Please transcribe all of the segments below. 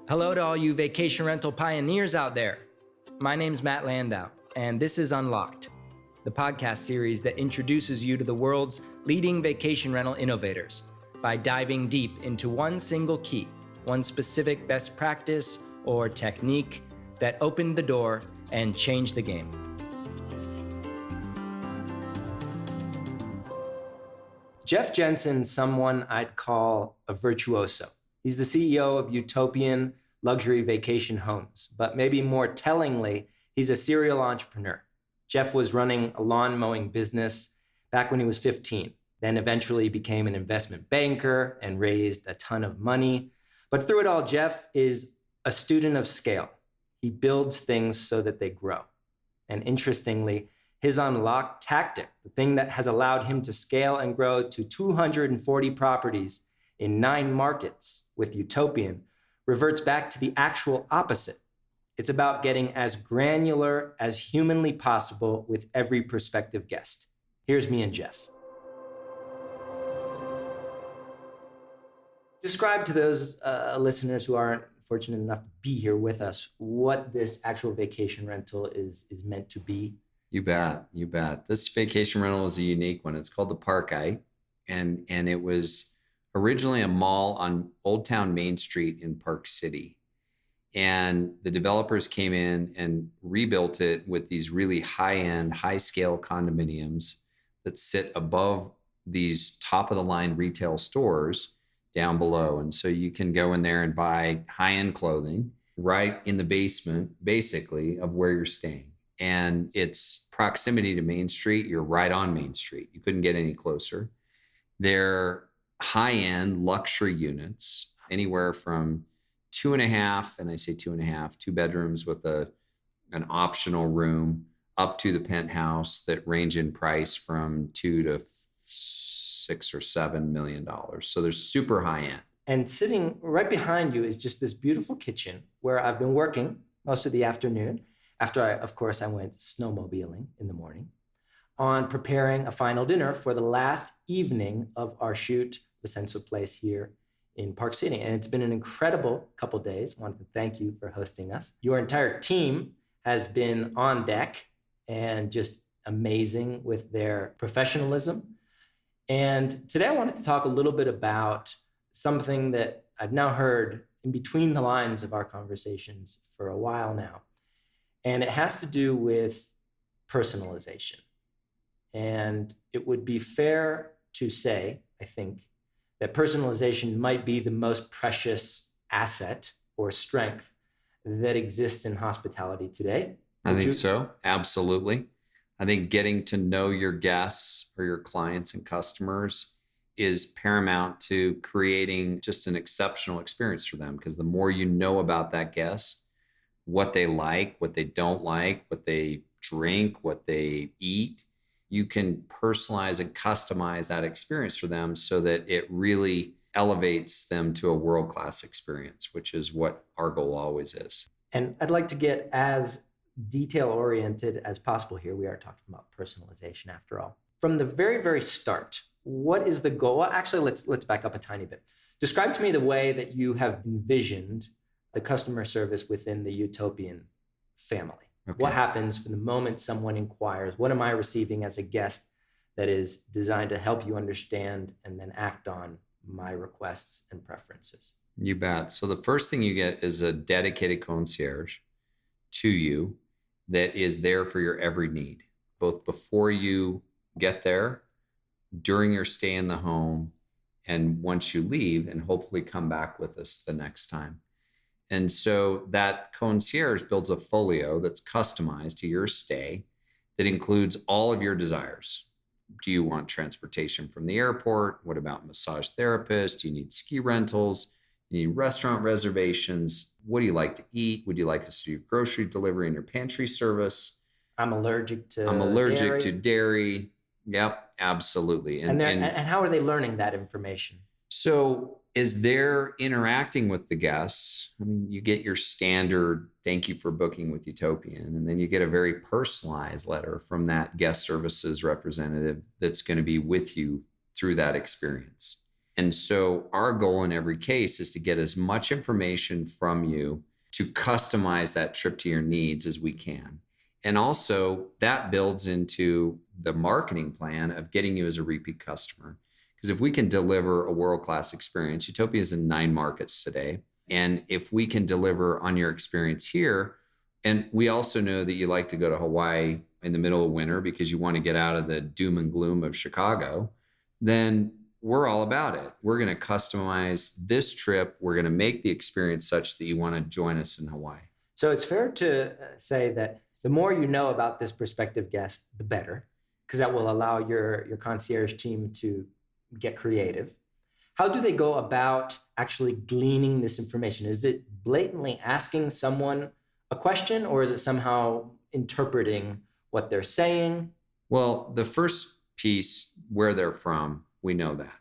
Hello to all you vacation rental pioneers out there. My name's Matt Landau, and this is Unlocked, the podcast series that introduces you to the world's leading vacation rental innovators by diving deep into one single key, one specific best practice or technique that opened the door and changed the game. Jeff Jensen's someone I'd call a virtuoso. He's the CEO of Utopian Luxury Vacation Homes, but maybe more tellingly, he's a serial entrepreneur. Jeff was running a lawn mowing business back when he was 15, then eventually became an investment banker and raised a ton of money. But through it all, Jeff is a student of scale. He builds things so that they grow. And interestingly, his unlocked tactic, the thing that has allowed him to scale and grow to 240 properties in 9 markets with Utopian, reverts back to the actual opposite. It's about getting as granular as humanly possible with every prospective guest. Here's me and Jeff. Describe to those listeners who aren't fortunate enough to be here with us what this actual vacation rental is meant to be. You bet. This vacation rental is a unique one. It's called the Parkite, and it was originally a mall on Old Town Main Street in Park City. And the developers came in and rebuilt it with these really high-end, high-scale condominiums that sit above these top-of-the-line retail stores down below. And so you can go in there and buy high-end clothing right in the basement, basically, of where you're staying. And it's proximity to Main Street. You're right on Main Street. You couldn't get any closer. They're high-end luxury units, anywhere from 2.5, and I say 2.5, 2 bedrooms with an optional room, up to the penthouse that range in price from $2 to $6 or $7 million. So they're super high-end. And sitting right behind you is just this beautiful kitchen where I've been working most of the afternoon. After I went snowmobiling in the morning on preparing a final dinner for the last evening of our shoot, Vicenzo Place here in Park City. And it's been an incredible couple of days. I wanted to thank you for hosting us. Your entire team has been on deck and just amazing with their professionalism. And today I wanted to talk a little bit about something that I've now heard in between the lines of our conversations for a while now. And it has to do with personalization. And it would be fair to say, I think, that personalization might be the most precious asset or strength that exists in hospitality today. I think so. Absolutely. I think getting to know your guests or your clients and customers is paramount to creating just an exceptional experience for them, because the more you know about that guest, what they like, what they don't like, what they drink, what they eat, you can personalize and customize that experience for them so that it really elevates them to a world-class experience, which is what our goal always is. And I'd like to get as detail-oriented as possible here. We are talking about personalization after all. From the very, very start, what is the goal? Well, actually, let's back up a tiny bit. Describe to me the way that you have envisioned the customer service within the Utopian family. Okay. What happens from the moment someone inquires? What am I receiving as a guest that is designed to help you understand and then act on my requests and preferences? You bet. So the first thing you get is a dedicated concierge to you that is there for your every need, both before you get there, during your stay in the home, and once you leave, and hopefully come back with us the next time. And so that concierge builds a folio that's customized to your stay that includes all of your desires. Do you want transportation from the airport? What about massage therapists? Do you need ski rentals? You need restaurant reservations? What do you like to eat? Would you like us to do grocery delivery in your pantry service? I'm allergic to dairy. Yep, absolutely. And how are they learning that information? So as they're interacting with the guests, I mean, you get your standard thank you for booking with Utopian, and then you get a very personalized letter from that guest services representative that's going to be with you through that experience. And so our goal in every case is to get as much information from you to customize that trip to your needs as we can. And also that builds into the marketing plan of getting you as a repeat customer. Because if we can deliver a world-class experience, Utopia is in 9 markets today. And if we can deliver on your experience here, and we also know that you like to go to Hawaii in the middle of winter because you want to get out of the doom and gloom of Chicago, then we're all about it. We're going to customize this trip. We're going to make the experience such that you want to join us in Hawaii. So it's fair to say that the more you know about this prospective guest, the better, because that will allow your concierge team to get creative. How do they go about actually gleaning this information? Is it blatantly asking someone a question, or is it somehow interpreting what they're saying? Well, the first piece, where they're from, we know that.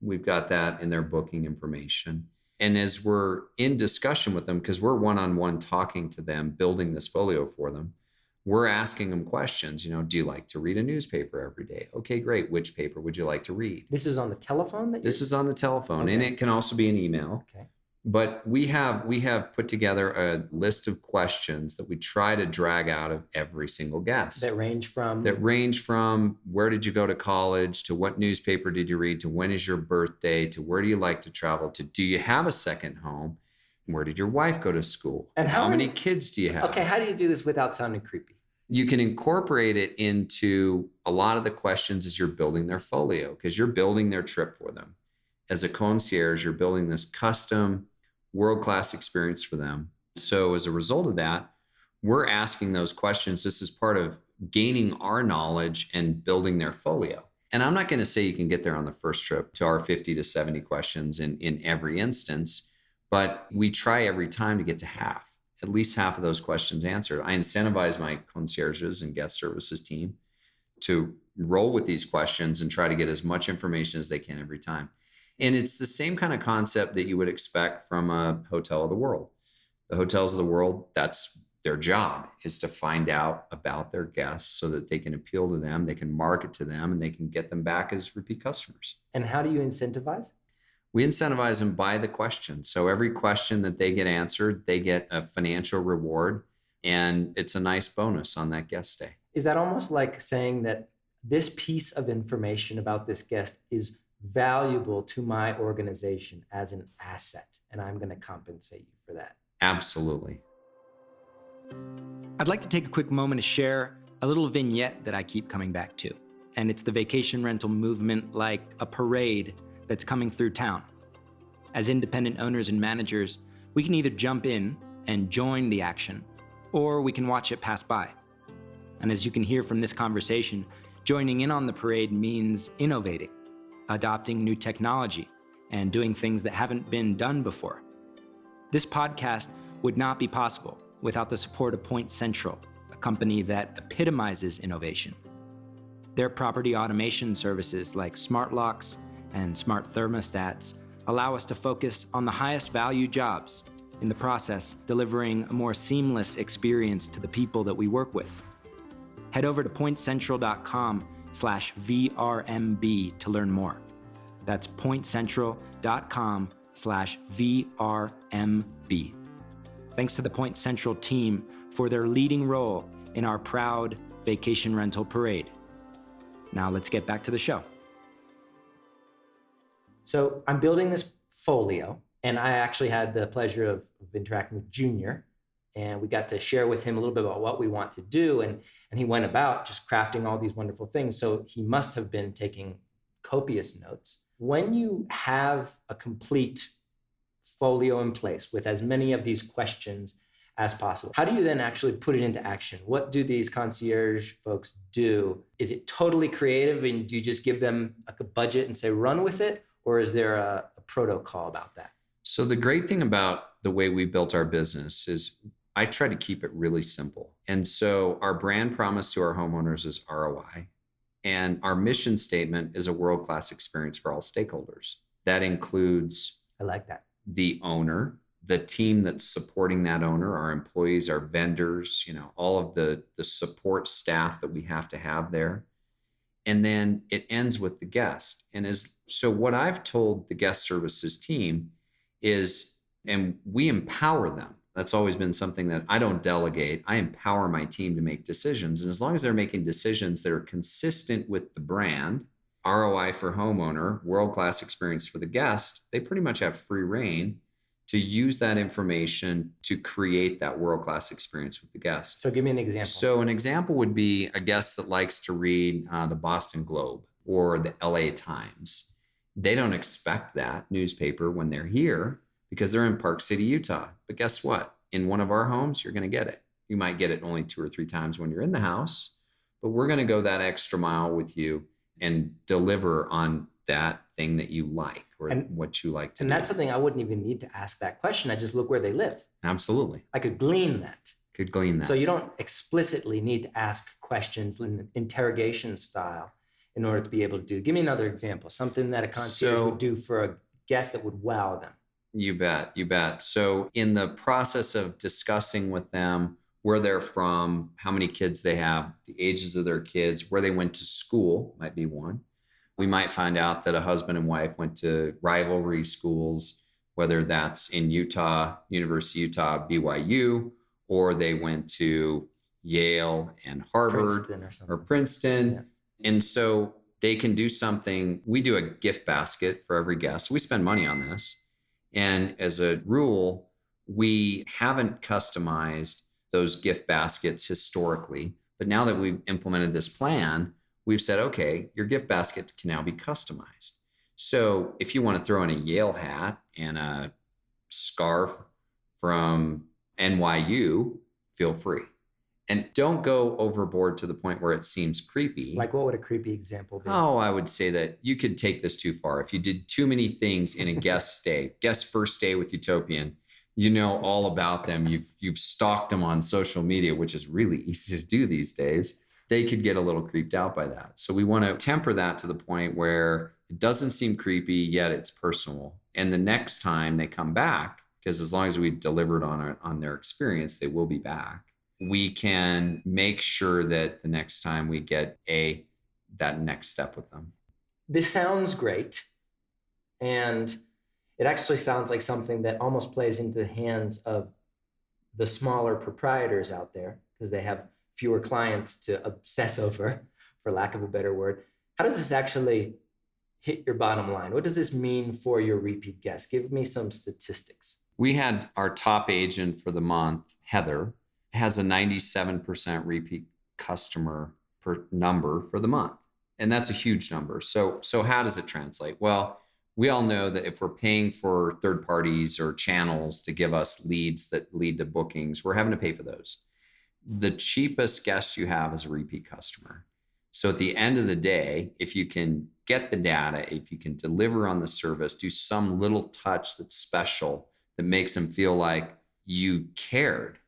We've got that in their booking information. And as we're in discussion with them, because we're one-on-one talking to them, building this folio for them, we're asking them questions. Do you like to read a newspaper every day? Okay, great. Which paper would you like to read? This is on the telephone? This is on the telephone, Okay. and it can also be an email. Okay. But we have put together a list of questions that we try to drag out of every single guest. That range from where did you go to college, to what newspaper did you read, to when is your birthday, to where do you like to travel, to do you have a second home, where did your wife go to school, and how many kids do you have? Okay, how do you do this without sounding creepy? You can incorporate it into a lot of the questions as you're building their folio, because you're building their trip for them. As a concierge, you're building this custom world-class experience for them. So as a result of that, we're asking those questions. This is part of gaining our knowledge and building their folio. And I'm not going to say you can get there on the first trip to our 50 to 70 questions in every instance, but we try every time to get to at least half of those questions answered. I incentivize my concierges and guest services team to roll with these questions and try to get as much information as they can every time. And it's the same kind of concept that you would expect from a hotel of the world. The hotels of the world, that's their job, is to find out about their guests so that they can appeal to them, they can market to them, and they can get them back as repeat customers. And how do you incentivize? We incentivize them by the question. So every question that they get answered, they get a financial reward, and it's a nice bonus on that guest stay. Is that almost like saying that this piece of information about this guest is valuable to my organization as an asset, and I'm going to compensate you for that? Absolutely. I'd like to take a quick moment to share a little vignette that I keep coming back to. And it's the vacation rental movement like a parade that's coming through town. As independent owners and managers, we can either jump in and join the action, or we can watch it pass by. And as you can hear from this conversation, joining in on the parade means innovating, adopting new technology, and doing things that haven't been done before. This podcast would not be possible without the support of Point Central, a company that epitomizes innovation. Their property automation services like smart locks and smart thermostats allow us to focus on the highest value jobs, in the process delivering a more seamless experience to the people that we work with. Head over to pointcentral.com/VRMB to learn more. That's pointcentral.com/VRMB. Thanks to the Point Central team for their leading role in our proud vacation rental parade. Now let's get back to the show. So I'm building this folio, and I actually had the pleasure of interacting with Junior, and we got to share with him a little bit about what we want to do, and he went about just crafting all these wonderful things. So he must have been taking copious notes. When you have a complete folio in place with as many of these questions as possible, how do you then actually put it into action? What do these concierge folks do? Is it totally creative, and do you just give them like a budget and say, run with it? Or is there a protocol about that? So the great thing about the way we built our business is I try to keep it really simple. And so our brand promise to our homeowners is ROI. And our mission statement is a world-class experience for all stakeholders. That includes I like that. the owner, the team that's supporting that owner, our employees, our vendors, all of the support staff that we have to have there. and then it ends with the guest. So what I've told the guest services team is, and we empower them. That's always been something that I don't delegate. I empower my team to make decisions. And as long as they're making decisions that are consistent with the brand, ROI for homeowner, world-class experience for the guest, they pretty much have free reign to use that information to create that world-class experience with the guest. So give me an example. So an example would be a guest that likes to read the Boston Globe or the LA Times. They don't expect that newspaper when they're here because they're in Park City, Utah. But guess what? In one of our homes, you're going to get it. You might get it only 2 or 3 times when you're in the house, but we're going to go that extra mile with you and deliver on that thing that you like or what you like to do. And that's something I wouldn't even need to ask that question. I just look where they live. Absolutely. I could glean that. So you don't explicitly need to ask questions in interrogation style in order to be able to do. Give me another example, something that a concierge would do for a guest that would wow them. You bet. So in the process of discussing with them where they're from, how many kids they have, the ages of their kids, where they went to school might be one. We might find out that a husband and wife went to rivalry schools, whether that's in Utah, University of Utah, BYU, or they went to Yale and Harvard or Princeton. Yeah. And so they can do something. We do a gift basket for every guest. We spend money on this. And as a rule, we haven't customized those gift baskets historically. But now that we've implemented this plan, we've said, okay, your gift basket can now be customized. So if you want to throw in a Yale hat and a scarf from NYU, feel free. And don't go overboard to the point where it seems creepy. Like what would a creepy example be? Oh, I would say that you could take this too far. If you did too many things in a guest first stay with Utopian, you know all about them. You've stalked them on social media, which is really easy to do these days. They could get a little creeped out by that. So we want to temper that to the point where it doesn't seem creepy, yet it's personal. And the next time they come back, because as long as we delivered on their experience, they will be back. We can make sure that the next time we get that next step with them. This sounds great. And it actually sounds like something that almost plays into the hands of the smaller proprietors out there because they have fewer clients to obsess over, for lack of a better word. How does this actually hit your bottom line? What does this mean for your repeat guests? Give me some statistics. We had our top agent for the month, Heather, has a 97% repeat customer per number for the month. And that's a huge number. So how does it translate? Well, we all know that if we're paying for third parties or channels to give us leads that lead to bookings, we're having to pay for those. The cheapest guest you have is a repeat customer. So at the end of the day, if you can get the data, if you can deliver on the service, do some little touch that's special that makes them feel like you cared,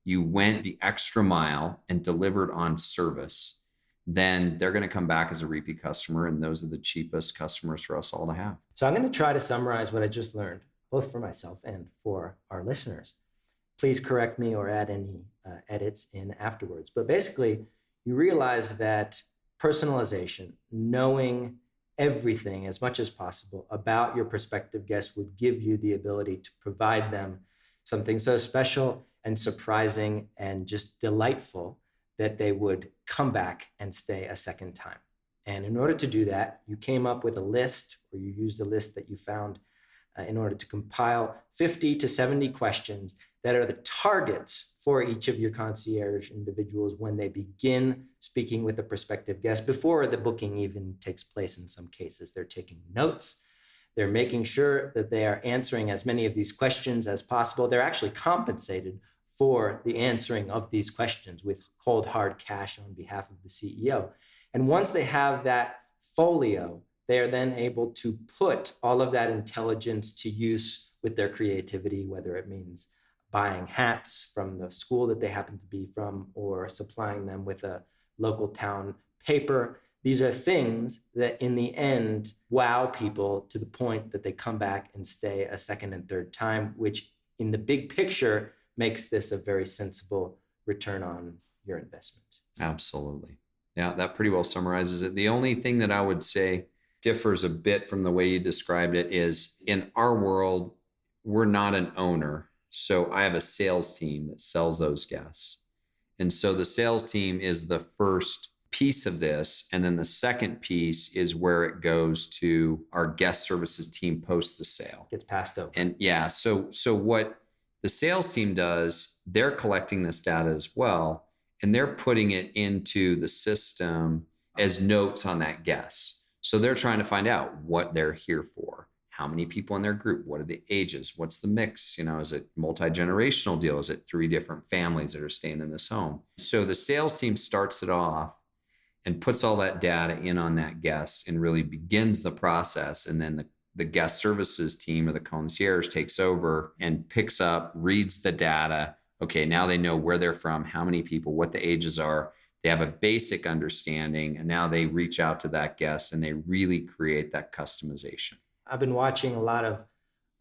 you went the extra mile and delivered on service, then they're going to come back as a repeat customer. And those are the cheapest customers for us all to have. So I'm going to try to summarize what I just learned, both for myself and for our listeners. Please correct me or add any edits in afterwards. But basically, you realize that personalization, knowing everything as much as possible about your prospective guests would give you the ability to provide them something so special and surprising and just delightful that they would come back and stay a second time. And in order to do that, you came up with a list, or you used a list that you found in order to compile 50 to 70 questions that are the targets for each of your concierge individuals when they begin speaking with a prospective guest. Before the booking even takes place, in some cases, they're taking notes. They're making sure that they are answering as many of these questions as possible. They're actually compensated for the answering of these questions with cold, hard cash on behalf of the CEO. And once they have that folio, they are then able to put all of that intelligence to use with their creativity, whether it means buying hats from the school that they happen to be from or supplying them with a local town paper. These are things that in the end wow people to the point that they come back and stay a second and third time, which in the big picture makes this a very sensible return on your investment. Absolutely. Yeah, that pretty well summarizes it. The only thing that I would say differs a bit from the way you described it is in our world, we're not an owner. So I have a sales team that sells those guests. And so the sales team is the first piece of this. And then the second piece is where it goes to our guest services team post the sale. Gets passed over. And yeah, so what the sales team does, they're collecting this data as well, and they're putting it into the system as notes on that guest. So they're trying to find out what they're here for. How many people in their group? What are the ages? What's the mix? Is it multi-generational deal? Is it 3 different families that are staying in this home? So the sales team starts it off and puts all that data in on that guest and really begins the process. And then the guest services team or the concierge takes over and picks up, reads the data. Okay, now they know where they're from, how many people, what the ages are. They have a basic understanding, and now they reach out to that guest and they really create that customization. I've been watching a lot of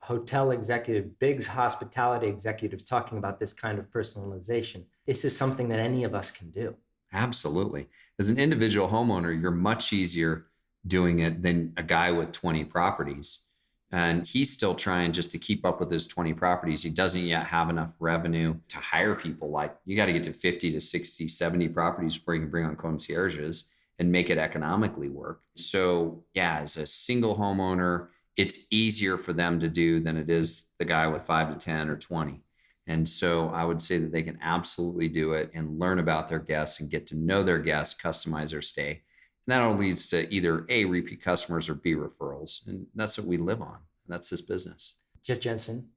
hotel executive, big hospitality executives talking about this kind of personalization. This is something that any of us can do. Absolutely. As an individual homeowner, you're much easier doing it than a guy with 20 properties. And he's still trying just to keep up with his 20 properties. He doesn't yet have enough revenue to hire people. Like, you got to get to 50 to 60, 70 properties before you can bring on concierges and make it economically work. So yeah, as a single homeowner, it's easier for them to do than it is the guy with 5 to 10 or 20. And so I would say that they can absolutely do it and learn about their guests and get to know their guests, customize their stay. And that all leads to either A, repeat customers, or B, referrals. And that's what we live on. That's this business. Jeff Jensen,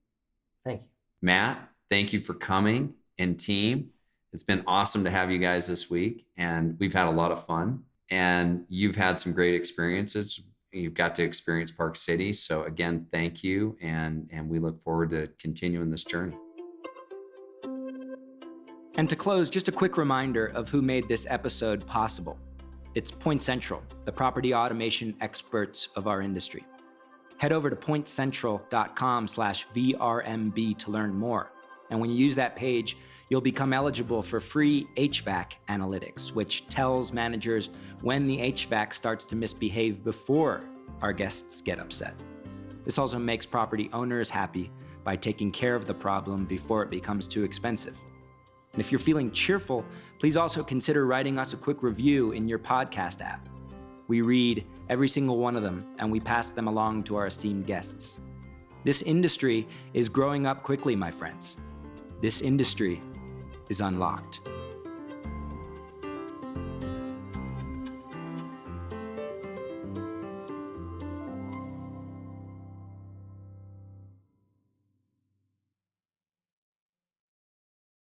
thank you. Matt, thank you for coming, and team. It's been awesome to have you guys this week, and we've had a lot of fun. And you've had some great experiences. You've got to experience Park City. So again, thank you. And we look forward to continuing this journey. And to close, just a quick reminder of who made this episode possible. It's Point Central, the property automation experts of our industry. Head over to pointcentral.com/VRMB to learn more. And when you use that page, you'll become eligible for free HVAC analytics, which tells managers when the HVAC starts to misbehave before our guests get upset. This also makes property owners happy by taking care of the problem before it becomes too expensive. And if you're feeling cheerful, please also consider writing us a quick review in your podcast app. We read every single one of them, and we pass them along to our esteemed guests. This industry is growing up quickly, my friends. This industry is unlocked.